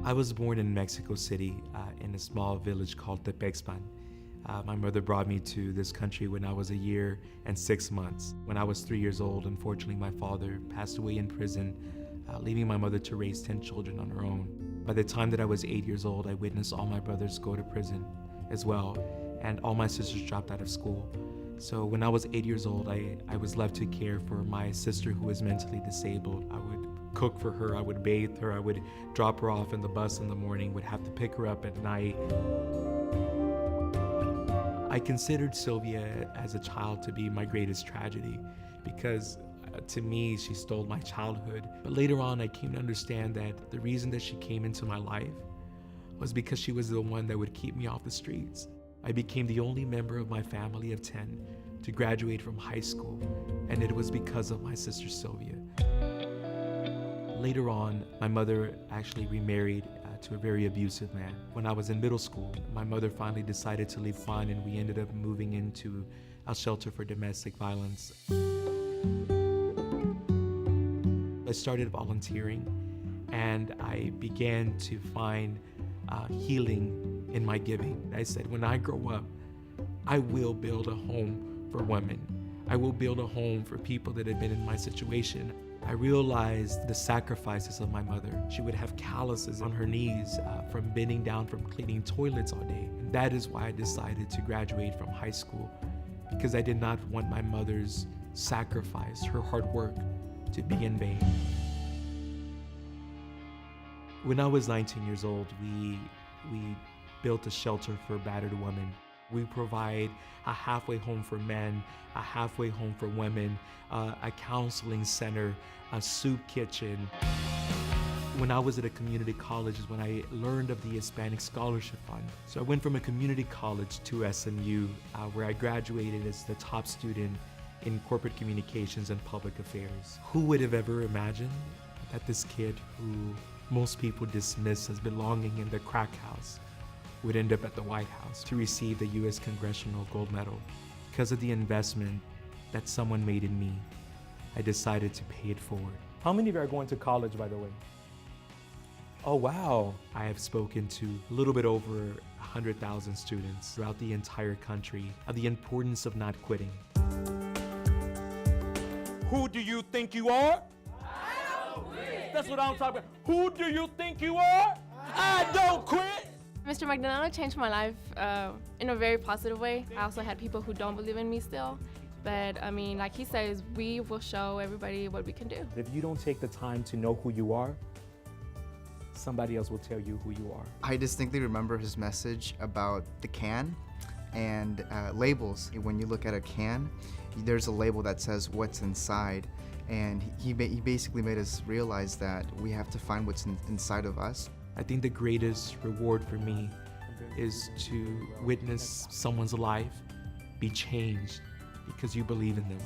I was born in Mexico City in a small village called Tepexpan. My mother brought me to this country when I was 1 year and 6 months. When I was 3 years old, unfortunately, my father passed away in prison, leaving my mother to raise 10 children on her own. By the time that I was 8 years old, I witnessed all my brothers go to prison as well, and all my sisters dropped out of school. So when I was 8 years old, I was left to care for my sister who was mentally disabled. I would cook for her, I would bathe her, I would drop her off in the bus in the morning, would have to pick her up at night. I considered Sylvia as a child to be my greatest tragedy because to me, she stole my childhood. But later on, I came to understand that the reason that she came into my life was because she was the one that would keep me off the streets. I became the only member of my family of 10 to graduate from high school, and it was because of my sister Sylvia. Later on, my mother actually remarried to a very abusive man. When I was in middle school, my mother finally decided to leave Juan, and we ended up moving into a shelter for domestic violence. I started volunteering, and I began to find healing in my giving. I said, when I grow up, I will build a home for women. I will build a home for people that have been in my situation. I realized the sacrifices of my mother. She would have calluses on her knees from bending down from cleaning toilets all day. And that is why I decided to graduate from high school, because I did not want my mother's sacrifice, her hard work, to be in vain. When I was 19 years old, we built a shelter for battered women. We provide a halfway home for men, a halfway home for women, a counseling center, a soup kitchen. When I was at a community college is when I learned of the Hispanic Scholarship Fund. So I went from a community college to SMU, where I graduated as the top student in corporate communications and public affairs. Who would have ever imagined that this kid who most people dismiss as belonging in the crack house would end up at the White House to receive the U.S. Congressional Gold Medal? Because of the investment that someone made in me, I decided to pay it forward. How many of you are going to college, by the way? Oh, wow. I have spoken to a little bit over 100,000 students throughout the entire country of the importance of not quitting. Who do you think you are? I don't quit. That's what I'm talking about. Who do you think you are? I don't quit. Mr. Magdaleno changed my life in a very positive way. I also had people who don't believe in me still. But I mean, like he says, we will show everybody what we can do. If you don't take the time to know who you are, somebody else will tell you who you are. I distinctly remember his message about the can and labels. When you look at a can, there's a label that says what's inside. And he basically made us realize that we have to find what's inside of us. I think the greatest reward for me is to witness someone's life be changed because you believe in them.